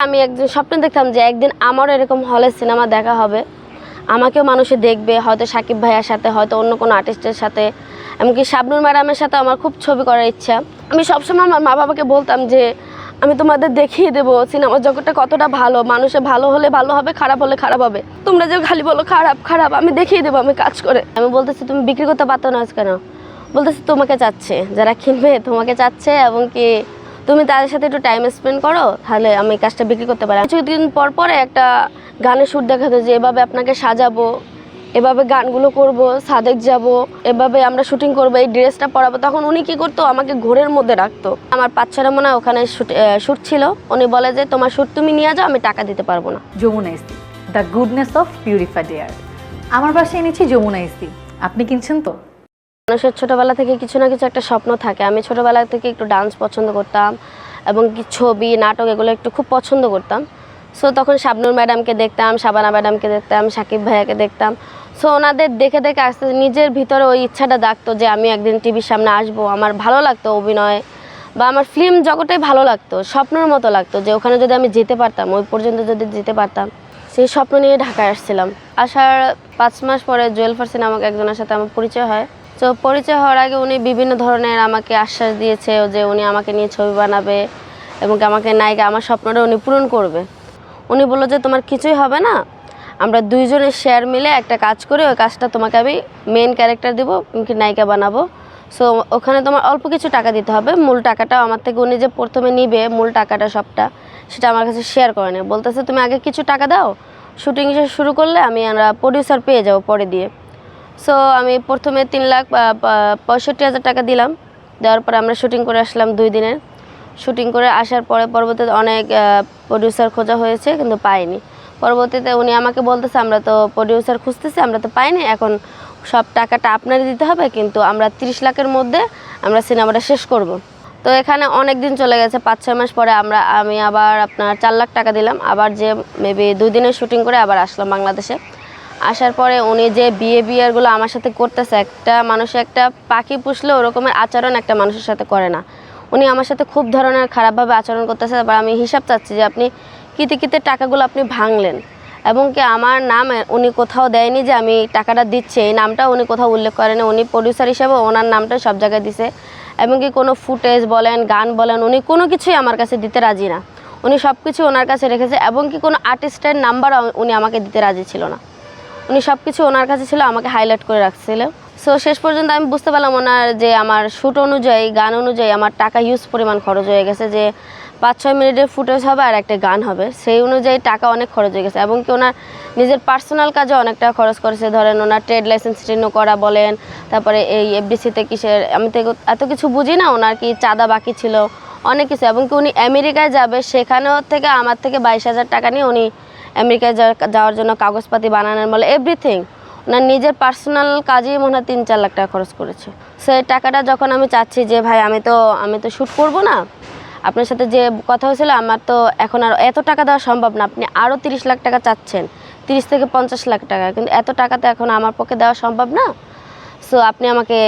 আমি একদিন স্বপ্ন দেখতাম যে একদিন আমারও এরকম হলে সিনেমা দেখা হবে, আমাকেও মানুষে দেখবে, হয়তো সাকিব ভাইয়ার সাথে, হয়তো অন্য কোনো আর্টিস্টের সাথে, এমনকি শাবনূর ম্যাডামের সাথে আমার খুব ছবি করার ইচ্ছা। আমি সবসময় আমার মা বাবাকে বলতাম যে আমি তোমাদের দেখিয়ে দেবো সিনেমা জগৎটা কতটা ভালো, মানুষে ভালো হলে ভালো হবে, খারাপ হলে খারাপ হবে, তোমরা যে খালি বলো খারাপ খারাপ, আমি দেখিয়ে দেবো আমি কাজ করে। আমি বলতেছি তুমি বিক্রি করতে পারতো না কেন? বলতেছি তোমাকে চাচ্ছে, যারা কিনবে তোমাকে চাচ্ছে, এবং কি তুমি তাদের সাথে একটু টাইম স্পেন্ড করো, তাহলে আমি কাজটা বিক্রি করতে পারি। কিছুদিন পর পরে একটা গানের শ্যুট দেখাতো যে এভাবে আপনাকে সাজাবো, এভাবে গানগুলো করব, সাদেক যাব, এভাবে আমরা শুটিং করবো, এই ড্রেসটা পরাবো। তখন উনি কি করতো, আমাকে ঘোরের মধ্যে রাখতো। আমার ৫-৬ মনে হয় ওখানে শ্যুট ছিল। উনি বলে যে তোমার শ্যুট তুমি নিয়ে যাও, আমি টাকা দিতে পারবো না। Jamuna AC, the goodness of purified air. আমার বাসায় এনেছি যমুনা ইসি, আপনি কিনছেন তো? মানুষের ছোটোবেলা থেকে কিছু না কিছু একটা স্বপ্ন থাকে। আমি ছোটোবেলা থেকে একটু ডান্স পছন্দ করতাম, এবং কি ছবি নাটক এগুলো একটু খুব পছন্দ করতাম। সো তখন শাবনূর ম্যাডামকে দেখতাম, শাবানা ম্যাডামকে দেখতাম, সাকিব ভাইয়াকে দেখতাম। সো ওনাদের দেখে দেখে আস্তে নিজের ভিতরে ওই ইচ্ছাটা ডাকতো যে আমি একদিন টিভির সামনে আসবো। আমার ভালো লাগতো অভিনয়, বা আমার ফিল্ম জগতেই ভালো লাগতো, স্বপ্নের মতো লাগতো যে ওখানে যদি আমি যেতে পারতাম, ওই পর্যন্ত যদি যেতে পারতাম। সেই স্বপ্ন নিয়ে ঢাকায় আসছিলাম। আসার 5 মাস পরে জুয়েল ফারসিন নামক একজনের সাথে আমার পরিচয় হয়। তো পরিচয় হওয়ার আগে উনি বিভিন্ন ধরনের আমাকে আশ্বাস দিয়েছে যে উনি আমাকে নিয়ে ছবি বানাবে, এবং আমাকে নায়িকা, আমার স্বপ্নটা উনি পূরণ করবে। উনি বললো যে তোমার কিছুই হবে না, আমরা দুইজনের শেয়ার মিলে একটা কাজ করি, ওই কাজটা তোমাকে আমি মেন ক্যারেক্টার দেবো, কি নায়িকা বানাবো। সো ওখানে তোমার অল্প কিছু টাকা দিতে হবে, মূল টাকাটাও আমার থেকে উনি যে প্রথমে নিবে মূল টাকাটা সবটা, সেটা আমার কাছে শেয়ার করে নেই। বলতেছে তুমি আগে কিছু টাকা দাও, শুটিং শুরু করলে আমরা প্রডিউসার পেয়ে যাবো পরে দিয়ে। সো আমি প্রথমে 3,65,000 টাকা দিলাম। দেওয়ার পরে আমরা শুটিং করে আসলাম 2 দিনের। শুটিং করে আসার পরে পরবর্তীতে অনেক প্রডিউসার খোঁজা হয়েছে, কিন্তু পাইনি। পরবর্তীতে উনি আমাকে বলতেছে আমরা তো প্রডিউসার খুঁজতেছি, আমরা তো পাইনি, এখন সব টাকাটা আপনারই দিতে হবে, কিন্তু আমরা 30 লাখের মধ্যে আমরা সিনেমাটা শেষ করব। তো এখানে অনেক দিন চলে গেছে, 5-6 মাস পরে আমি আবার আপনার 4 লাখ টাকা দিলাম, আবার যে মেবি 2 দিনের শুটিং করে আবার আসলাম বাংলাদেশে। আসার পরে উনি যে বিহেভিয়ারগুলো আমার সাথে করতেছে, একটা মানুষ একটা পাখি পুষলে ওরকমের আচরণ একটা মানুষের সাথে করে না। উনি আমার সাথে খুব ধরনের খারাপভাবে আচরণ করতেছে। এবার আমি হিসাব চাচ্ছি যে আপনি কিতে টাকাগুলো আপনি ভাঙলেন, এবং কি আমার নাম উনি কোথাও দেয়নি যে আমি টাকাটা দিচ্ছি, এই নামটা উনি কোথাও উল্লেখ করেনি। উনি প্রডিউসার হিসেবে ওনার নামটা সব জায়গায় দিছে, এবং কি কোনো ফুটেজ বলেন, গান বলেন, উনি কোনো কিছুই আমার কাছে দিতে রাজি না। উনি সব কিছু ওনার কাছে রেখেছে, এবং কি কোনো আর্টিস্টের নাম্বার উনি আমাকে দিতে রাজি ছিল না। উনি সব কিছু ওনার কাছে ছিল, আমাকে হাইলাইট করে রাখছিল। সো শেষ পর্যন্ত আমি বুঝতে পারলাম ওনার যে আমার শ্যুট অনুযায়ী, গান অনুযায়ী আমার টাকা হিউজ পরিমাণ খরচ হয়ে গেছে, যে 5-6 মিনিটের ফুটেজ হবে আর একটা গান হবে, সেই অনুযায়ী টাকা অনেক খরচ হয়ে গেছে। এবং কি ওনার নিজের পার্সোনাল কাজে অনেক টাকা খরচ করেছে। ধরেন ওনার ট্রেড লাইসেন্স রিনিউ করা বলেন, তারপরে এই এফডিসিতে কিসের, আমি তো এত কিছু বুঝি না, ওনার কি চাঁদা বাকি ছিল, অনেক কিছু। এবং কি উনি আমেরিকায় যাবে, সেখানেও থেকে আমার থেকে 22,000 টাকা নিয়ে উনি আমেরিকায় যাওয়ার জন্য কাগজপাতি বানানোর বলে এভরিথিং, ওনার নিজের পার্সোনাল কাজেই মনে হয় 3-4 লাখ টাকা খরচ করেছে। সো এই টাকাটা যখন আমি চাচ্ছি যে ভাই আমি তো শ্যুট করবো না, আপনার সাথে যে কথা হয়েছিল, আমার তো এখন আর এত টাকা দেওয়া সম্ভব না, আপনি আরও 30 লাখ টাকা চাচ্ছেন, 30 থেকে 50 লাখ টাকা, কিন্তু এত টাকা তো এখন আমার পক্ষে দেওয়া সম্ভব না। সো আপনি আমাকে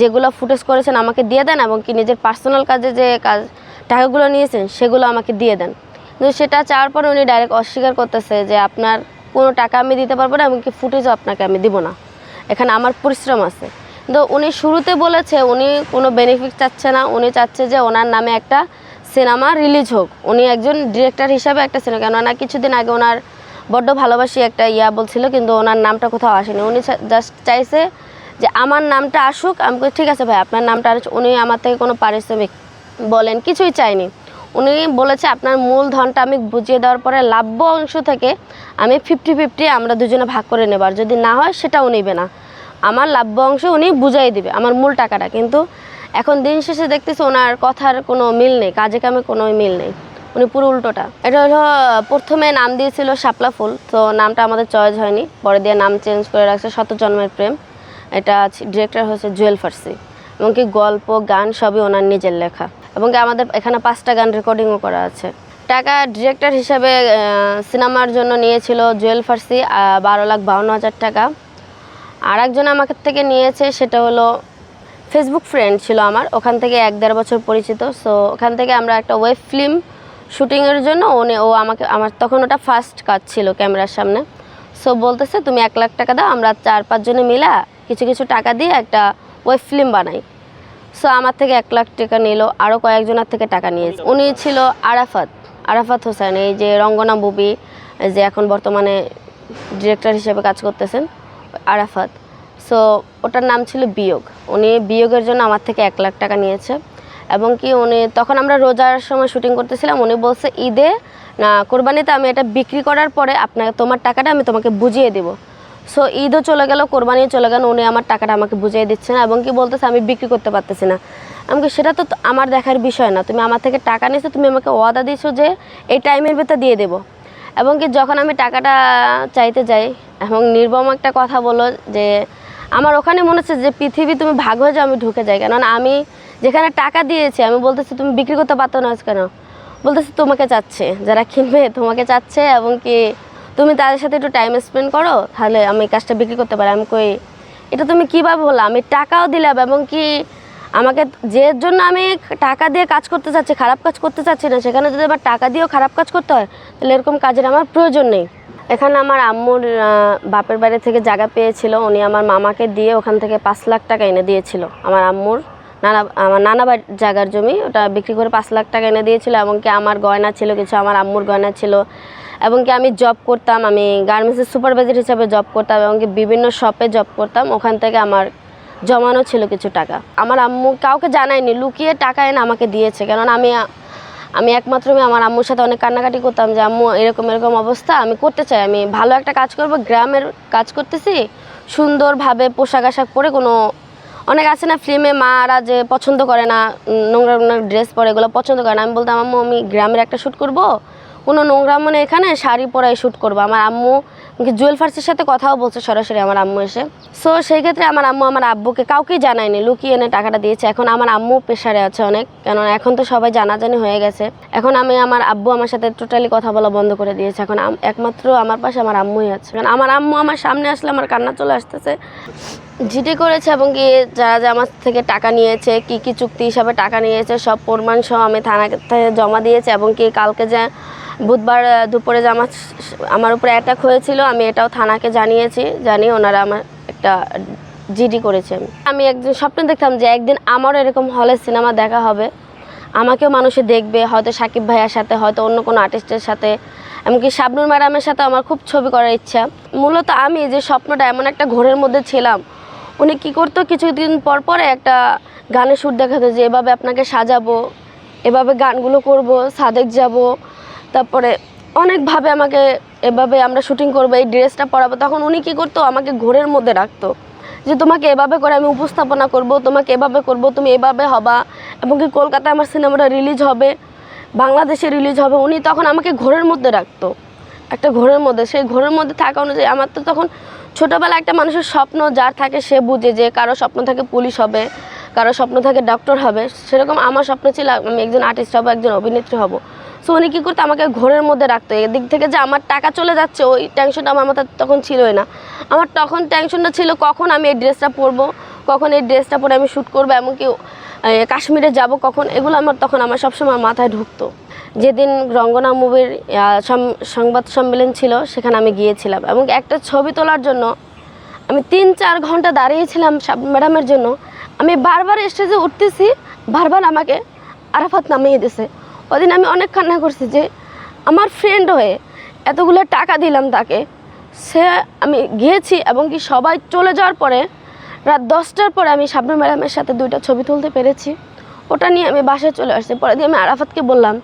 যেগুলো ফুটেজ করেছেন আমাকে দিয়ে দেন, এবং কি নিজের পার্সোনাল কাজে যে টাকাগুলো নিয়েছেন সেগুলো আমাকে দিয়ে দেন। কিন্তু সেটা চাওয়ার পরে উনি ডাইরেক্ট অস্বীকার করতেছে যে আপনার কোনো টাকা আমি দিতে পারবো না, এমনকি ফুটেজও আপনাকে আমি দিব না, এখানে আমার পরিশ্রম আছে। কিন্তু উনি শুরুতে বলেছে উনি কোনো বেনিফিট চাচ্ছে না, উনি চাচ্ছে যে ওনার নামে একটা সিনেমা রিলিজ হোক, উনি একজন ডিরেক্টর হিসাবে একটা সিনেমা, কেননা কিছুদিন আগে ওনার বড্ড ভালোবাসি একটা বলছিল, কিন্তু ওনার নামটা কোথাও আসেনি। উনি জাস্ট চাইছে যে আমার নামটা আসুক। আমি ঠিক আছে ভাই আপনার নামটা আসুক। উনি আমার থেকে কোনো পারিশ্রমিক বলেন কিছুই চাইনি। উনি বলেছে আপনার মূলধনটা আমি বুঝিয়ে দেওয়ার পরে লাভ্য অংশ থেকে আমি 50-50 আমরা দুজনে ভাগ করে নেব, আর যদি না হয় সেটাও নেবে না, আমার লাভ্য অংশ উনি বুঝাই দিবে আমার মূল টাকাটা। কিন্তু এখন দিন শেষে দেখতেছি ওনার কথার কোনো মিল নেই, কাজে কামে কোনো মিল নেই, উনি পুরো উল্টোটা। এটা হলো প্রথমে নাম দিয়েছিল শাপলা ফুল, তো নামটা আমাদের চয়েস হয়নি, পরে দিয়ে নাম চেঞ্জ করে রাখছে শত জন্মের প্রেম। এটা ডিরেক্টর হয়েছে জুয়েল ফারসি, এবং কি গল্প গান সবই ওনার নিজের লেখা, এবং কি আমাদের এখানে 5টা গান রেকর্ডিংও করা আছে। টাকা ডিরেক্টর হিসাবে সিনেমার জন্য নিয়েছিল জুয়েল ফারসি 12,52,000 টাকা। আর একজন আমাকে থেকে নিয়েছে, সেটা হলো ফেসবুক ফ্রেন্ড ছিল আমার, ওখান থেকে 1-1.5 বছর পরিচিত। সো ওখান থেকে আমরা একটা ওয়েব ফিল্ম শুটিংয়ের জন্য ও আমাকে আমার তখন ওটা ফার্স্ট কাজ ছিল ক্যামেরার সামনে। সো বলতেছে তুমি 1 লাখ টাকা দাও, আমরা 4-5 জনে মিলা কিছু কিছু টাকা দিয়ে একটা ওয়েব ফিল্ম বানাই। সো আমার থেকে 1 লাখ টাকা নিল, আরও কয়েকজনের থেকে টাকা নিয়েছে। উনি ছিল আরাফাত হোসেন, এই যে রঙ্গনা মুভি যে এখন বর্তমানে ডিরেক্টর হিসেবে কাজ করতেছেন আরাফাত। সো ওটার নাম ছিল বিয়োগ। উনি বিয়োগের জন্য আমার থেকে 1 লাখ টাকা নিয়েছে। এবং কি উনি তখন আমরা রোজার সময় শুটিং করতেছিলাম, উনি বলছে ঈদে না কোরবানিতে আমি এটা বিক্রি করার পরে তোমার টাকাটা আমি তোমাকে বুঝিয়ে দেবো। সো ঈদও চলে গেল, কোরবানিও চলে গেল, উনি আমার টাকাটা আমাকে বুঝিয়ে দিচ্ছে না এবং কি বলতেছে আমি বিক্রি করতে পারতেছি না। আমাকে সেটা তো আমার দেখার বিষয় না, তুমি আমার থেকে টাকা নিয়েছো, তুমি আমাকে ওয়াদা দিয়েছো যে এই টাইমের ভেতর দিয়ে দেবো। এবং কি যখন আমি টাকাটা চাইতে যাই এবং নির্মম একটা কথা বলো যে আমার ওখানে মনে হচ্ছে যে পৃথিবী তুমি ভাগ হয়ে যাও, আমি ঢুকে যাই। কেননা আমি যেখানে টাকা দিয়েছি আমি বলতেছি তুমি বিক্রি করতে পারতো না কেন, বলতেছি তোমাকে চাচ্ছে, যারা কিনবে তোমাকে চাচ্ছে এবং কি তুমি তাদের সাথে একটু টাইম স্পেন্ড করো, তাহলে আমি কাজটা বিক্রি করতে পারি। আমি কই এটা তুমি কীভাবে বললাম, আমি টাকাও দিলাম এবং কি আমাকে যে জন্য আমি টাকা দিয়ে কাজ করতে চাচ্ছি, খারাপ কাজ করতে চাচ্ছি না, সেখানে যদি আবার টাকা দিয়েও খারাপ কাজ করতে হয় তাহলে এরকম কাজের আমার প্রয়োজন নেই। এখানে আমার আম্মুর বাপের বাড়ি থেকে জায়গা পেয়েছিল, উনি আমার মামাকে দিয়ে ওখান থেকে 5 লাখ টাকা এনে দিয়েছিল। আমার নানা বাড়ির জায়গার জমি, ওটা বিক্রি করে 5 লাখ টাকা এনে দিয়েছিল। এবং কি আমার গয়না ছিল কিছু, আমার আম্মুর গয়না ছিল। এবং কি আমি জব করতাম, আমি গার্মেন্টসের সুপারভাইজার হিসাবে জব করতাম এবং কি বিভিন্ন শপে জব করতাম, ওখান থেকে আমার জমানো ছিল কিছু টাকা। আমার আম্মু কাউকে জানায়নি, লুকিয়ে টাকা এনে আমাকে দিয়েছে। কারণ আমি একমাত্র আমার আম্মুর সাথে অনেক কান্নাকাটি করতাম যে আম্মু এরকম এরকম অবস্থা, আমি করতে চাই, আমি ভালো একটা কাজ করব, গ্রামের কাজ করতেছি, সুন্দরভাবে পোশাক আশাক পরে, কোনো অনেক আছে না ফিল্মে মারা যে পছন্দ করে না, নোংরা নোংরা ড্রেস পরে, এগুলো পছন্দ করে না। আমি বলতাম আম্মু আমি গ্রামের একটা শ্যুট করব, কোনো নোংরা মানে এখানে শাড়ি পরাই শ্যুট করবো। আমার আম্মু জুয়েল ফার্সির সাথে কথাও বলছে সরাসরি আমার আম্মু এসে। সো সেই ক্ষেত্রে আমার আম্মু আমার আব্বুকে কাউকেই জানায়নি, লুকিয়ে এনে টাকাটা দিয়েছে। এখন আমার আম্মু প্রেশারে আছে অনেক, কেননা এখন তো সবাই জানাজানি হয়ে গেছে। এখন আমার আব্বু আমার সাথে টোটালি কথা বলা বন্ধ করে দিয়েছে। এখন একমাত্র আমার পাশে আমার আম্মুই আছে। কারণ আমার আম্মু আমার সামনে আসলে আমার কান্না চলে আসতেছে। জিডি করেছে এবং কি যারা আমার থেকে টাকা নিয়েছে, কি কি চুক্তি হিসাবে টাকা নিয়েছে, সব প্রমাণ সহ আমি থানাতে জমা দিয়েছি। এবং কি কালকে যে বুধবার দুপুরে যে আমার উপরে অ্যাটাক হয়েছিল, আমি এটাও থানাকে জানিয়ে ওনারা আমার একটা জিডি করেছে। আমি একদিন স্বপ্ন দেখতাম যে একদিন আমারও এরকম হলে সিনেমা দেখা হবে, আমাকেও মানুষে দেখবে, হয়তো সাকিব ভাইয়ার সাথে, হয়তো অন্য কোনো আর্টিস্টের সাথে, এমনকি শাবনূর ম্যাডামের সাথে আমার খুব ছবি করার ইচ্ছা। মূলত আমি যে স্বপ্নটা এমন একটা ঘোরের মধ্যে ছিলাম, উনি কী করতো কিছুদিন পর পরে একটা গানের শ্যুট দেখাতো যে এভাবে আপনাকে সাজাবো, এভাবে গানগুলো করব, সাদেক যাব, তারপরে অনেকভাবে আমাকে এভাবে আমরা শুটিং করবো, এই ড্রেসটা পরাবো। তখন উনি কী করতো আমাকে ঘোরের মধ্যে রাখতো যে তোমাকে এভাবে করে আমি উপস্থাপনা করব, তোমাকে এভাবে করব, তুমি এভাবে হবা। এবং কি কলকাতায় আমার সিনেমাটা রিলিজ হবে, বাংলাদেশে রিলিজ হবে। উনি তখন আমাকে ঘোরের মধ্যে রাখতো, একটা ঘোরের মধ্যে। সেই ঘোরের মধ্যে থাকা অনুযায়ী আমার তো তখন ছোটোবেলা একটা মানুষের স্বপ্ন যার থাকে সে বুঝে যে কারো স্বপ্ন থাকে পুলিশ হবে, কারো স্বপ্ন থাকে ডক্টর হবে। সেরকম আমার স্বপ্ন ছিল আমি একজন আর্টিস্ট হব, একজন অভিনেত্রী হব। সো উনি কী করতো আমাকে ঘোরের মধ্যে রাখতো। এদিক থেকে যে আমার টাকা চলে যাচ্ছে ওই টেনশনটা আমার মাথায় তখন ছিলই না। আমার তখন টেনশনটা ছিল কখন আমি এই ড্রেসটা পরবো, কখন এই ড্রেসটা পরে আমি শ্যুট করবো, এমনকি কাশ্মীরে যাব কখন, এগুলো আমার সবসময় মাথায় ঢুকতো। যেদিন রঙ্গনা মুভির সংবাদ সম্মেলন ছিল সেখানে আমি গিয়েছিলাম এবং একটা ছবি তোলার জন্য আমি 3-4 ঘন্টা দাঁড়িয়েছিলাম ম্যাডামের জন্য। আমি বারবার স্টেজে উঠতেছি, বারবার আমাকে আরাফাত নামিয়ে দিছে। ওদিন আমি অনেক কান্না করছি যে আমার ফ্রেন্ড হয়ে এতগুলো টাকা দিলাম তাকে, আমি গিয়েছি এবং কি সবাই চলে যাওয়ার পরে রাত 10টার পরে আমি শাবনূর ম্যাডামের সাথে 2টা ছবি তুলতে পেরেছি। ওটা নিয়ে আমি বাসায় চলে আসছি। পরে দিয়ে আমি আরাফাতকে বললাম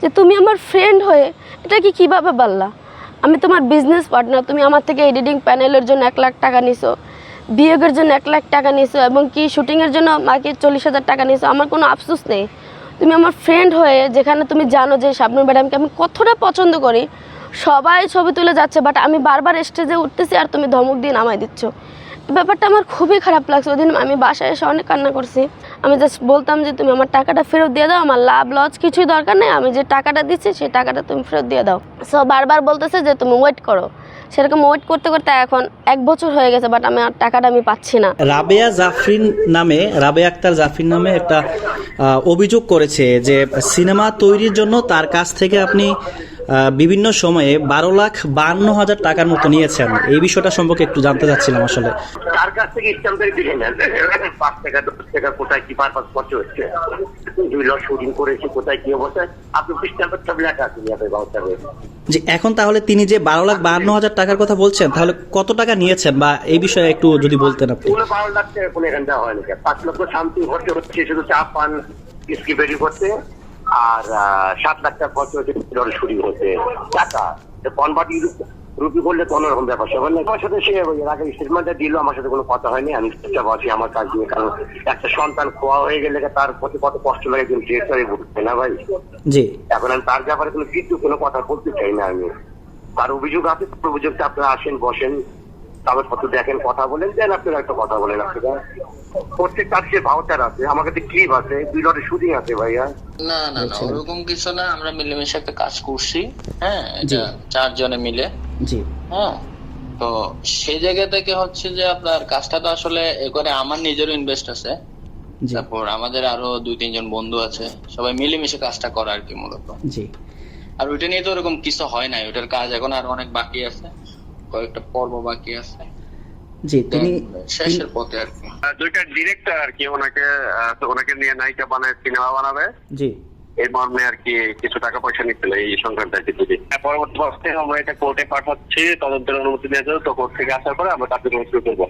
যে তুমি আমার ফ্রেন্ড হয়ে এটা কি কীভাবে বললা, আমি তোমার বিজনেস পার্টনার, তুমি আমার থেকে এডিটিং প্যানেলের জন্য 1 লাখ টাকা নিছো, বিয়োগের জন্য 1 লাখ টাকা নিছো এবং কি শুটিংয়ের জন্য মাকে 40,000 টাকা নিছো। আমার কোনো আফসোস নেই, তুমি আমার ফ্রেন্ড হয়ে, যেখানে তুমি জানো যে শাবনূর ম্যাডামকে আমি কতটা পছন্দ করি, সবাই ছবি তুলে যাচ্ছে বাট আমি বারবার স্টেজে উঠতেছি আর তুমি ধমক দিয়ে নামাই দিচ্ছ। ব্যাপারটা আমার খুবই খারাপ লাগছে। ওই দিন আমি বাসায় এসে অনেক কান্না করছি। আমি জাস্ট বলতাম যে তুমি আমার টাকাটা ফেরত দিয়ে দাও, আমার লাভ লস কিছুই দরকার নেই, আমি যে টাকাটা দিচ্ছি সেই টাকাটা তুমি ফেরত দিয়ে দাও। সো বারবার বলতেছে যে তুমি ওয়েট করো, সেরকম ওয়েট করতে করতে এখন 1 বছর হয়ে গেছে, বাট আমি আর টাকাটা আমি পাচ্ছি না। রাবেয়া আক্তার জাফরিন নামে একটা অভিযোগ করেছে যে সিনেমা তৈরির জন্য তার কাছ থেকে আপনি বিভিন্ন সময়ে 12,52,000 টাকার মতো নিয়েছেন। এই বিষয়টা সম্পর্কে একটু জানতে চাচ্ছিলাম আসলে। তার কাছ থেকে স্ট্যাম্পের দিকে নেন 5 টাকা 10 টাকা কোথায় কি পারপাস খরচ হচ্ছে, 2 লট শুটিং করেছি কোথায় কি অবস্থায়, আপনি স্ট্যাম্পের সব লেখা আছে আপনার ব্যবস্থা রয়েছে। যে এখন তাহলে তিনি যে 12,52,000 টাকার কথা বলছেন, তাহলে কত টাকা নিয়েছেন বা এই বিষয়ে একটু যদি বলতেন আপনি। 12 লাখ টাকা কোনো এখানে দেওয়া হয়নি, 5 লক্ষ সামথিং খরচ হচ্ছে শুধু চা পান স্কি বেরি করতে, আর 7 লাখ টাকা খরচ হচ্ছে শুটিং হচ্ছে টাকা কনভার্টি রুপি করলে তো অন্যরকম ব্যাপার সবার না। আমার সাথে সে আগে স্টেটমেন্টটা দিল, আমার সাথে কোনো কথা হয়নি, আমি চুপচাপ আছি আমার কাজ নিয়ে। কারণ একটা সন্তান খোয়া হয়ে গেলে তার প্রতি কত কষ্ট লাগে একজন ডিরেক্টরে বুঝতে না ভাই। জি, এখন আমি তার ব্যাপারে কোনো কথা বলতে চাই না। আমি তার অভিযোগ আছে, অভিযোগটা আপনারা আসেন বসেন কাগজপত্র দেখেন কথা বলেন, দেন আপনারা একটা কথা বলেন। আপনারা প্রত্যেক কাজ সে ভাউচার আছে, আমার কাছে ক্লিপ আছে, 2 লটের শুটিং আছে ভাইয়া। না ওরকম কিছু না, আমরা মিলেমিশে একটা কাজ করছি। হ্যাঁ, এটা 4 জনে মিলে। জি, হ্যাঁ, তো সেই জায়গা থেকে হচ্ছে যে আপনার কাজটা তো আসলে এখানে আমার নিজেরও ইনভেস্ট আছে, জি, তারপর আমাদের আরো 2-3 জন বন্ধু আছে, সবাই মিলেমিশে কাজটা করা আর কি মূলত। জি। আর ওইটা নিয়ে তো ওরকম কিছু হয় নাই, ওটার কাজ এখন আরো অনেক বাকি আছে, কয়েকটা পর্ব বাকি আছে, জি, তিনি শেষের পথে আর কি। 2টা ডিরেক্টর আর কি ওনাকে নিয়ে নায়িকা বানায় সিনেমা বানাবে, জি, এর মর্মে আর কি কিছু টাকা পয়সা নিচ্ছিল এই সংক্রান্ত আর কি। পরবর্তী অবস্থায় আমরা এটা কোর্টে পাঠাচ্ছি, তদন্তের অনুমতি নিয়ে যাবো, তো কোর্ট থেকে আসার পরে আমরা কার্যক্রম শুরু করবো।